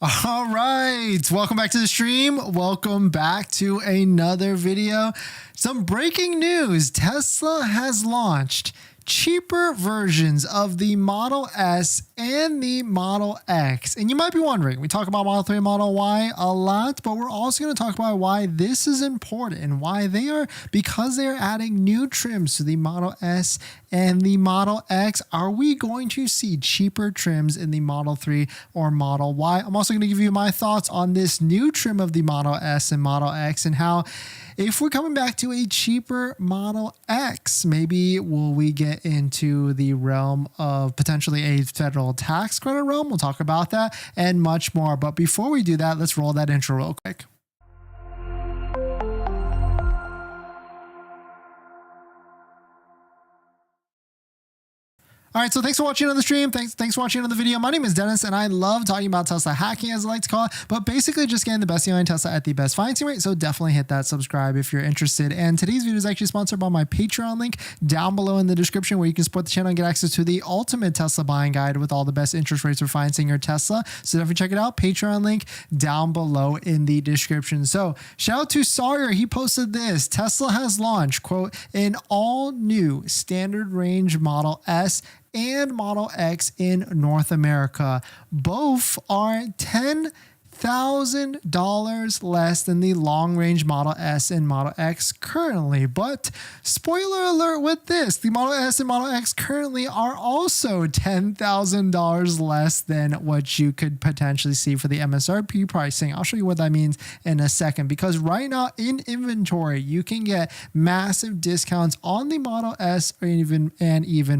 All right, welcome back to the stream. Welcome back to another video. Some breaking news. Tesla has launched cheaper versions of the Model S and the Model X. And you might be wondering, we talk about Model 3 and Model Y a lot, but we're also going to talk about why this is important and why because they are adding new trims to the Model S and the Model X. Are we going to see cheaper trims in the Model 3 or Model Y? I'm also going to give you my thoughts on this new trim of the Model S and Model X and how, if we're coming back to a cheaper Model X, maybe will we get into the realm of potentially a federal tax credit realm? We'll talk about that and much more. But before we do that, let's roll that intro real quick. All right, so thanks for watching on the stream. Thanks for watching on the video. My name is Dennis, and I love talking about Tesla hacking, as I like to call it, but basically just getting the best deal on Tesla at the best financing rate. So definitely hit that subscribe if you're interested. And today's video is actually sponsored by my Patreon link down below in the description, where you can support the channel and get access to the ultimate Tesla buying guide with all the best interest rates for financing your Tesla. So definitely check it out. Patreon link down below in the description. So shout out to Sawyer. He posted this. Tesla has launched, quote, an all new standard range Model S and Model X in North America. Both are $10,000 less than the long-range Model S and Model X currently. But spoiler alert with this, the Model S and Model X currently are also $10,000 less than what you could potentially see for the MSRP pricing. I'll show you what that means in a second, because right now in inventory, you can get massive discounts on the Model S or even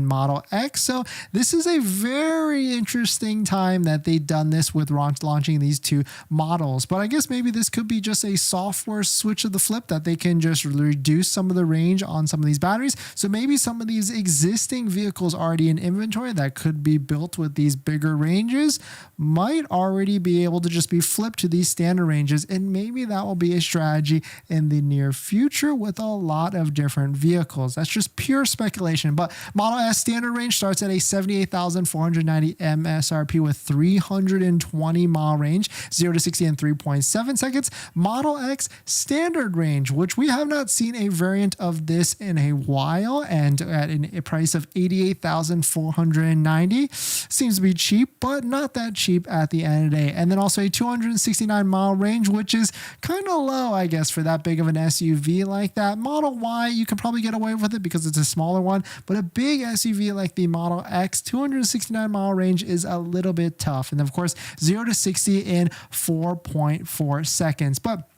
Model X. So this is a very interesting time that they've done this with launching these two models. But I guess maybe this could be just a software switch of the flip, that they can just reduce some of the range on some of these batteries. So maybe some of these existing vehicles already in inventory that could be built with these bigger ranges might already be able to just be flipped to these standard ranges. And maybe that will be a strategy in the near future with a lot of different vehicles. That's just pure speculation. But Model S standard range starts at a 78,490 MSRP with 320 mile range, 0 to 60 in 3.7 seconds. Model X standard range, which we have not seen a variant of this in a while, and at a price of 88,490, seems to be cheap, but not that cheap at the end of the day. And then also a 269 mile range, which is kind of low, I guess, for that big of an SUV like that. Model Y, you could probably get away with it because it's a smaller one, but a big SUV like the Model X, 269 mile range is a little bit tough. And of course, 0 to 60 in 4.4 seconds. But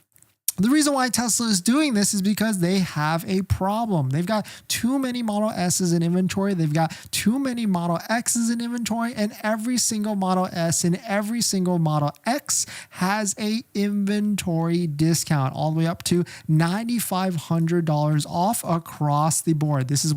the reason why Tesla is doing this is because they have a problem. They've got too many Model S's in inventory. They've got too many Model X's in inventory, and every single Model S and every single Model X has a inventory discount all the way up to $9,500 off across the board. This is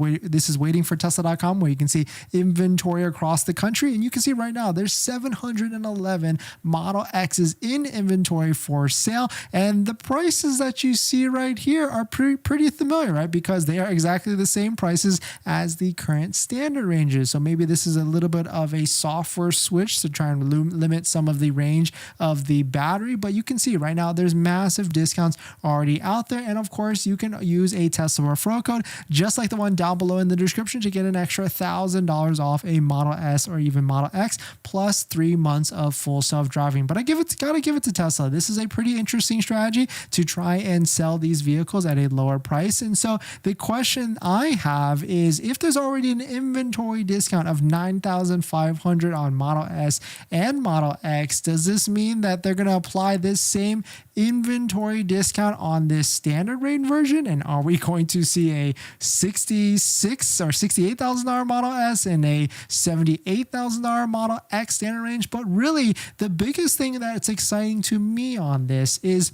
waiting for Tesla.com, where you can see inventory across the country, and you can see right now there's 711 Model X's in inventory for sale, and the prices that you see right here are pretty familiar, right? Because they are exactly the same prices as the current standard ranges. So maybe this is a little bit of a software switch to try and limit some of the range of the battery. But you can see right now there's massive discounts already out there. And of course, you can use a Tesla referral code, just like the one down below in the description, to get an extra $1,000 off a Model S or even Model X, plus 3 months of full self-driving. But gotta give it to Tesla. This is a pretty interesting strategy to try and sell these vehicles at a lower price. And so the question I have is, if there's already an inventory discount of $9,500 on Model S and Model X, does this mean that they're going to apply this same inventory discount on this standard range version? And are we going to see a $66,000 or $68,000 Model S and a $78,000 Model X standard range? But really, the biggest thing that's exciting to me on this is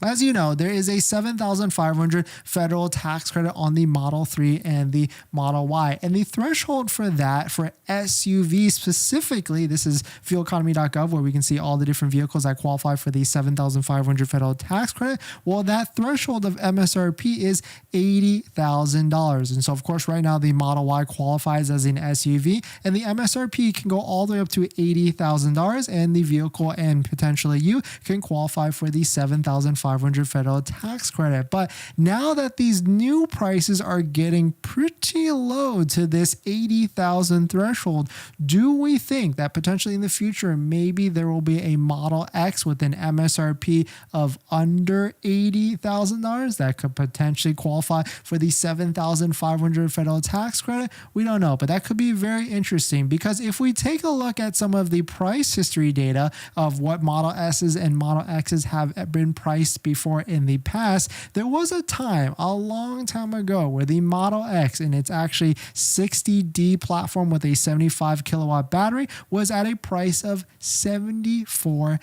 As you know, there is a $7,500 federal tax credit on the Model 3 and the Model Y. And the threshold for that, for SUV specifically, this is fueleconomy.gov, where we can see all the different vehicles that qualify for the $7,500 federal tax credit. Well, that threshold of MSRP is $80,000. And so, of course, right now the Model Y qualifies as an SUV, and the MSRP can go all the way up to $80,000, and the vehicle and potentially you can qualify for the $7,500 federal tax credit. But now that these new prices are getting pretty low to this 80,000 threshold, do we think that potentially in the future maybe there will be a Model X with an MSRP of under $80,000 that could potentially qualify for the $7,500 federal tax credit? We don't know, but that could be very interesting, because if we take a look at some of the price history data of what Model S's and Model X's have been priced before in the past, there was a time a long time ago where the Model X, and it's actually 60D platform with a 75 kilowatt battery, was at a price of $74,000.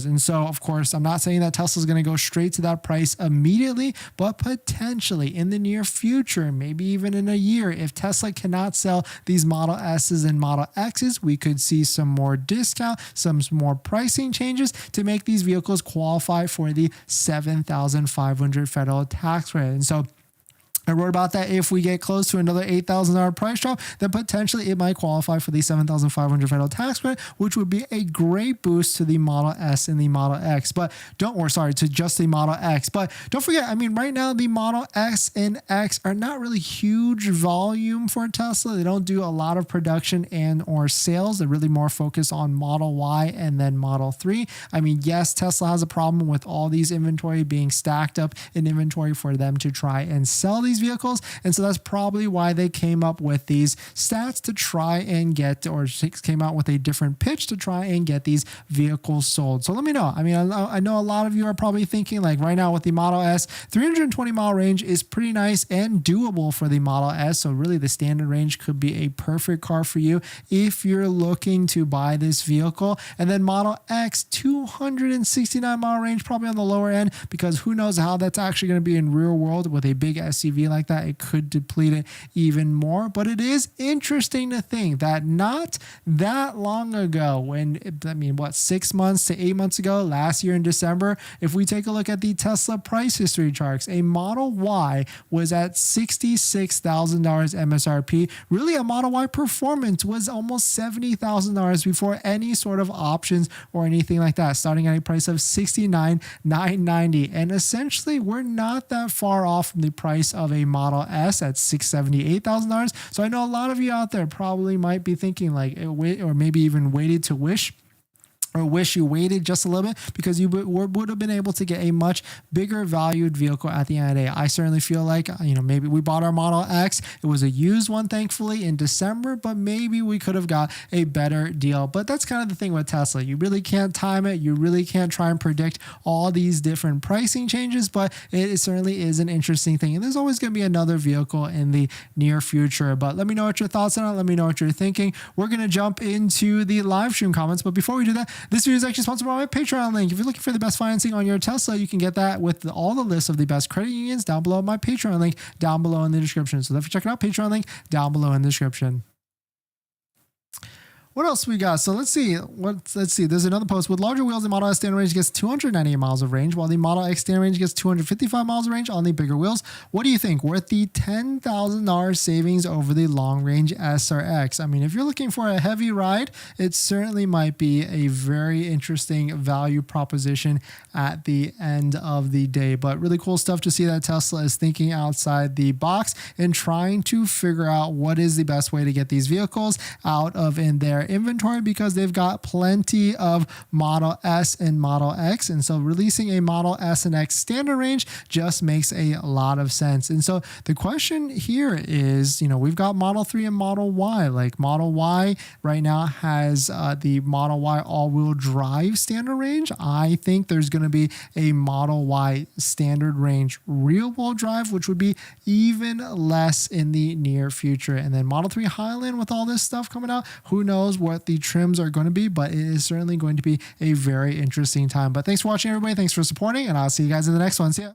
And so, of course, I'm not saying that Tesla is going to go straight to that price immediately, but potentially in the near future, maybe even in a year, if Tesla cannot sell these Model S's and Model X's, we could see some more discount, some more pricing changes to make these vehicles qualify for the $7,500 federal tax credit. And so I wrote about that. If we get close to another $8,000 price drop, then potentially it might qualify for the $7,500 federal tax credit, which would be a great boost to the Model S and the Model X. But to just the Model X. But don't forget, I mean, right now the Model S and X are not really huge volume for Tesla. They don't do a lot of production and or sales. They're really more focused on Model Y and then Model 3. I mean, yes, Tesla has a problem with all these inventory being stacked up in inventory for them to try and sell these vehicles, and so that's probably why they came up with these stats to try and get, or came out with a different pitch to try and get these vehicles sold. So let me know. I mean, I know a lot of you are probably thinking, like, right now with the Model S, 320 mile range is pretty nice and doable for the Model S. So really the standard range could be a perfect car for you if you're looking to buy this vehicle. And then Model X, 269 mile range, probably on the lower end, because who knows how that's actually going to be in real world with a big SUV like that. It could deplete it even more. But it is interesting to think that not that long ago, 6 months to 8 months ago, last year in December, if we take a look at the Tesla price history charts, a Model Y was at $66,000 MSRP. Really, a Model Y Performance was almost $70,000 before any sort of options or anything like that, starting at a price of $69,990. And essentially, we're not that far off from the price of a Model S at $678,000. So I know a lot of you out there probably might be thinking, like, or maybe even waited to wish you waited just a little bit, because you would have been able to get a much bigger valued vehicle at the end of the day. I certainly feel like, maybe we bought our Model X. It was a used one, thankfully, in December, but maybe we could have got a better deal. But that's kind of the thing with Tesla. You really can't time it. You really can't try and predict all these different pricing changes, but it certainly is an interesting thing. And there's always going to be another vehicle in the near future. But let me know what your thoughts are. Let me know what you're thinking. We're going to jump into the live stream comments. But before we do that, this video is actually sponsored by my Patreon link. If you're looking for the best financing on your Tesla, you can get that with all the lists of the best credit unions down below. My Patreon link down below in the description. So definitely check it out. Patreon link down below in the description. What else we got? So let's see. There's another post. With larger wheels, the Model S standard range gets 298 miles of range, while the Model X standard range gets 255 miles of range on the bigger wheels. What do you think? Worth the $10,000 savings over the long range S or X? I mean, if you're looking for a heavy ride, it certainly might be a very interesting value proposition at the end of the day. But really cool stuff to see that Tesla is thinking outside the box and trying to figure out what is the best way to get these vehicles out of in their inventory, because they've got plenty of Model S and Model X. And so releasing a Model S and X standard range just makes a lot of sense. And so the question here is, we've got Model 3 and Model Y. Like, Model Y right now has the Model Y all-wheel drive standard range. I think there's going to be a Model Y standard range rear-wheel drive, which would be even less in the near future. And then Model 3 Highland, with all this stuff coming out, who knows knows what the trims are going to be, but it is certainly going to be a very interesting time. But thanks for watching, everybody. Thanks for supporting, and I'll see you guys in the next one. See ya.